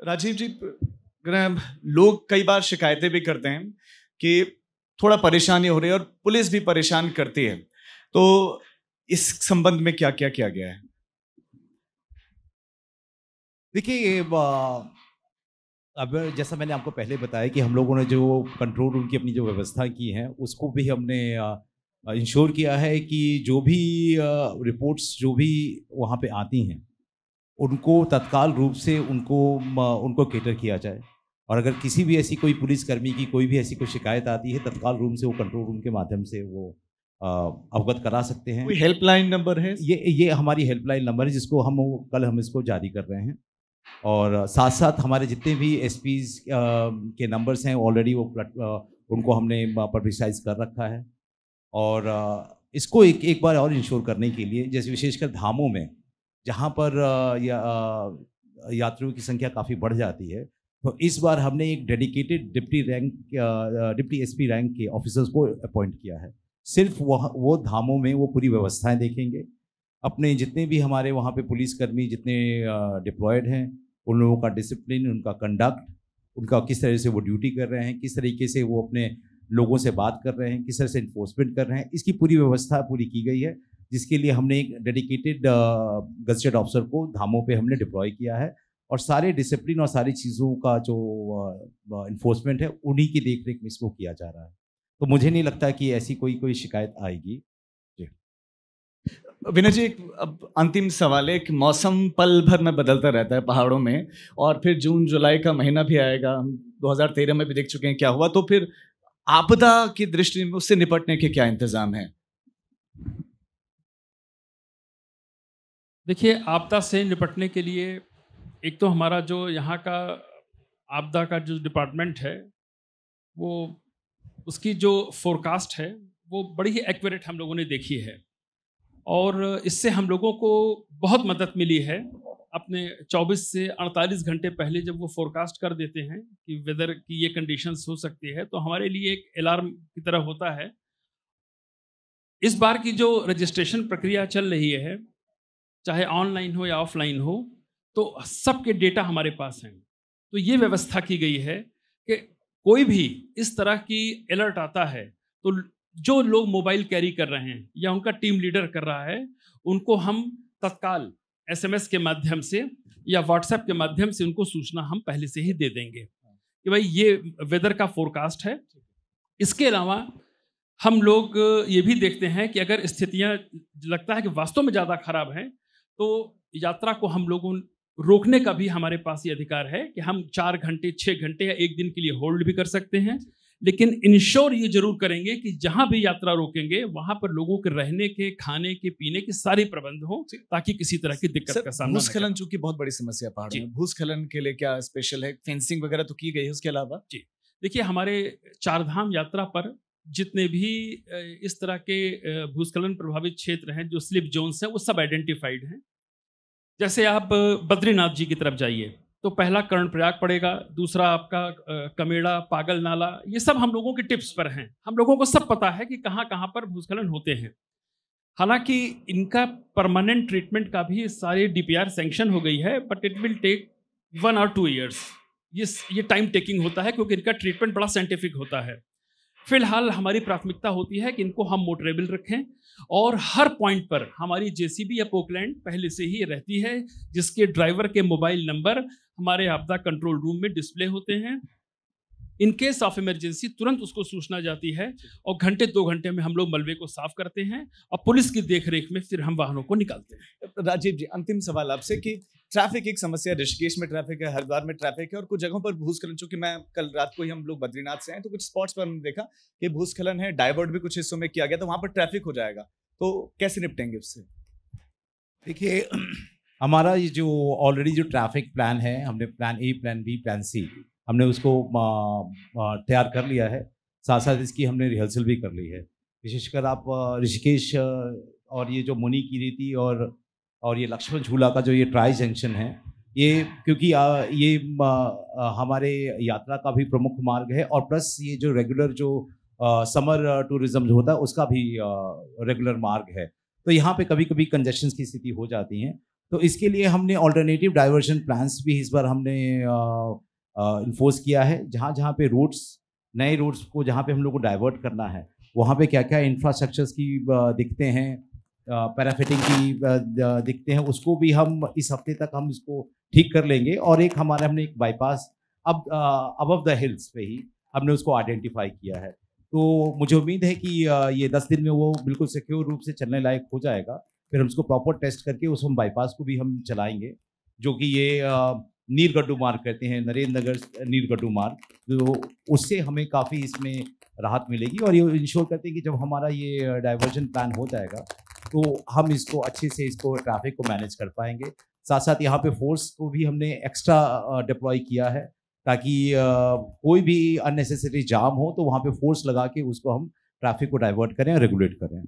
राजीव जी, लोग कई बार शिकायतें भी करते हैं कि थोड़ा परेशानी हो रही है और पुलिस भी परेशान करती है, तो इस संबंध में क्या क्या किया गया है? देखिए अब जैसा मैंने आपको पहले बताया कि हम लोगों ने जो कंट्रोल रूम की अपनी जो व्यवस्था की है उसको भी हमने इंश्योर किया है कि जो भी रिपोर्ट्स जो भी वहाँ पे आती हैं उनको तत्काल रूप से उनको केटर किया जाए। और अगर किसी भी ऐसी कोई पुलिसकर्मी की कोई भी ऐसी कोई शिकायत आती है तत्काल रूम से वो कंट्रोल रूम के माध्यम से वो अवगत करा सकते हैं। कोई हेल्पलाइन नंबर है? ये हमारी हेल्पलाइन नंबर है जिसको कल हम इसको जारी कर रहे हैं। और साथ-साथ हमारे जितने भी एसपीज़ के नंबर्स हैं ऑलरेडी उनको हमने पब्लिसाइज़ कर रखा है। और इसको एक एक बार और इंश्योर करने के लिए जैसे विशेषकर धामों में जहाँ पर यात्रियों की संख्या काफ़ी बढ़ जाती है, तो इस बार हमने एक डेडिकेटेड डिप्टी एसपी रैंक के ऑफिसर्स को अपॉइंट किया है। सिर्फ वो धामों में वो पूरी व्यवस्थाएँ देखेंगे। अपने जितने भी हमारे वहाँ पे पुलिसकर्मी जितने डिप्लॉयड हैं, उन लोगों का डिसिप्लिन, उनका कंडक्ट, उनका किस तरह से वो ड्यूटी कर रहे हैं, किस तरीके से वो अपने लोगों से बात कर रहे हैं, किस तरह से इन्फोर्समेंट कर रहे हैं, इसकी पूरी व्यवस्था पूरी की गई है, जिसके लिए हमने एक डेडिकेटेड गज़टेड ऑफिसर को धामों पे हमने डिप्लॉय किया है। और सारे डिसिप्लिन और सारी चीज़ों का जो इन्फोर्समेंट है, उन्हीं की देख-रेख में इसको किया जा रहा है। तो मुझे नहीं लगता कि ऐसी कोई शिकायत आएगी। जी। विनय जी, अब अंतिम सवाल है कि मौसम पल भर में बदलता रहता है पहाड़ों में, और फिर जून जुलाई का महीना भी आएगा। हम 2013 में भी देख चुके हैं क्या हुआ। तो फिर आपदा की दृष्टि में उससे निपटने के क्या इंतजाम है? देखिए, आपदा से निपटने के लिए एक तो हमारा जो यहाँ का आपदा का जो डिपार्टमेंट है, वो उसकी जो फोरकास्ट है वो बड़ी ही एक्यूरेट हम लोगों ने देखी है। और इससे हम लोगों को बहुत मदद मिली है। अपने 24 से 48 घंटे पहले जब वो फोरकास्ट कर देते हैं कि वेदर की ये कंडीशंस हो सकती है, तो हमारे लिए एक अलार्म की तरह होता है। इस बार की जो रजिस्ट्रेशन प्रक्रिया चल रही है, चाहे ऑनलाइन हो या ऑफलाइन हो, तो सबके डेटा हमारे पास हैं। तो ये व्यवस्था की गई है कि कोई भी इस तरह की अलर्ट आता है, तो जो लोग मोबाइल कैरी कर रहे हैं या उनका टीम लीडर कर रहा है, उनको हम तत्काल एसएमएस के माध्यम से या व्हाट्सएप के माध्यम से उनको सूचना हम पहले से ही दे देंगे कि भाई ये वेदर का फोरकास्ट है। इसके अलावा हम लोग ये भी देखते हैं कि अगर स्थितियां लगता है कि वास्तव में ज़्यादा खराब हैं, तो यात्रा को हम लोगों रोकने का भी हमारे पास ये अधिकार है कि हम 4 घंटे, 6 घंटे या 1 दिन के लिए होल्ड भी कर सकते हैं। लेकिन इंश्योर ये जरूर करेंगे कि जहां भी यात्रा रोकेंगे वहां पर लोगों के रहने के, खाने के, पीने के सारे प्रबंध हो, ताकि किसी तरह की दिक्कत का सामना न भूस्खलन चूंकि बहुत बड़ी समस्या है पहाड़ों में, भूस्खलन के लिए क्या स्पेशल है? फेंसिंग वगैरह तो की गई है, उसके अलावा? जी, देखिए, हमारे चारधाम यात्रा पर जितने भी इस तरह के भूस्खलन प्रभावित क्षेत्र हैं, जो स्लिप जोन्स हैं, वो सब आइडेंटिफाइड हैं। जैसे आप बद्रीनाथ जी की तरफ जाइए, तो पहला कर्णप्रयाग पड़ेगा, दूसरा आपका कमेड़ा, पागल नाला, ये सब हम लोगों के टिप्स पर हैं। हम लोगों को सब पता है कि कहाँ कहाँ पर भूस्खलन होते हैं। हालांकि इनका परमानेंट ट्रीटमेंट का भी सारे डीपीआर सैंक्शन हो गई है, बट इट विल टेक 1 और 2 ईयर्स। ये टाइम टेकिंग होता है क्योंकि इनका ट्रीटमेंट बड़ा साइंटिफिक होता है। फिलहाल हमारी प्राथमिकता होती है कि इनको हम मोटरेबल रखें, और हर पॉइंट पर हमारी जेसीबी या पोकलैंड पहले से ही रहती है, जिसके ड्राइवर के मोबाइल नंबर हमारे आपदा कंट्रोल रूम में डिस्प्ले होते हैं। इन केस ऑफ इमरजेंसी तुरंत उसको सूचना जाती है, और घंटे 2 घंटे में हम लोग मलबे को साफ करते हैं, और पुलिस की देखरेख में फिर हम वाहनों को निकालते हैं। राजीव जी, अंतिम सवाल आपसे कि ट्रैफिक एक समस्या, ऋषिकेश में ट्रैफिक है, हरिद्वार में ट्रैफिक है, और कुछ जगहों पर भूस्खलन। चूंकि मैं कल रात को ही हम लोग बद्रीनाथ से आए, तो कुछ स्पॉट्स पर हमने देखा कि भूस्खलन है, डाइवर्ट भी कुछ हिस्सों में किया गया, तो वहां पर ट्रैफिक हो जाएगा। तो कैसे निपटेंगे उससे? देखिए, हमारा ये जो ऑलरेडी जो ट्रैफिक प्लान है, हमने plan A, plan B, plan C हमने उसको तैयार कर लिया है। साथ साथ इसकी हमने रिहर्सल भी कर ली है। विशेषकर आप ऋषिकेश और ये जो मुनि की रीति और ये लक्ष्मण झूला का जो ये ट्राई जंक्शन है, ये क्योंकि ये हमारे यात्रा का भी प्रमुख मार्ग है, और प्लस ये जो रेगुलर जो समर टूरिज्म जो होता है उसका भी रेगुलर मार्ग है। तो यहाँ पे कभी कभी कंजेशंस की स्थिति हो जाती हैं, तो इसके लिए हमने ऑल्टरनेटिव डाइवर्जन प्लान्स भी इस बार हमने इन्फोर्स किया है। जहाँ जहाँ पे रूट्स, नए रूट्स को जहाँ पे हम लोग को डाइवर्ट करना है, वहाँ पे क्या क्या इंफ्रास्ट्रक्चर्स की दिखते हैं, पैराफिटिंग की दिखते हैं, उसको भी हम इस हफ्ते तक हम इसको ठीक कर लेंगे। और एक हमारे हमने एक बाईपास अब अबव द हिल्स पे ही हमने उसको आइडेंटिफाई किया है। तो मुझे उम्मीद है कि ये 10 दिन में वो बिल्कुल सिक्योर रूप से चलने लायक हो जाएगा। फिर हम उसको प्रॉपर टेस्ट करके उस हम बाईपास को भी हम चलाएंगे, जो कि ये नीरगड्डू मार्ग कहते हैं, नरेंद्र नगर नीरगड्डू मार्ग, तो उससे हमें काफ़ी इसमें राहत मिलेगी। और ये इंश्योर करते हैं कि जब हमारा ये डाइवर्जन प्लान हो जाएगा तो हम इसको अच्छे से इसको ट्रैफिक को मैनेज कर पाएंगे। साथ साथ यहाँ पे फोर्स को भी हमने एक्स्ट्रा डिप्लॉय किया है, ताकि कोई भी अननेसेसरी जाम हो तो वहाँ पे फोर्स लगा के उसको हम ट्रैफिक को डाइवर्ट करें और रेगुलेट करें।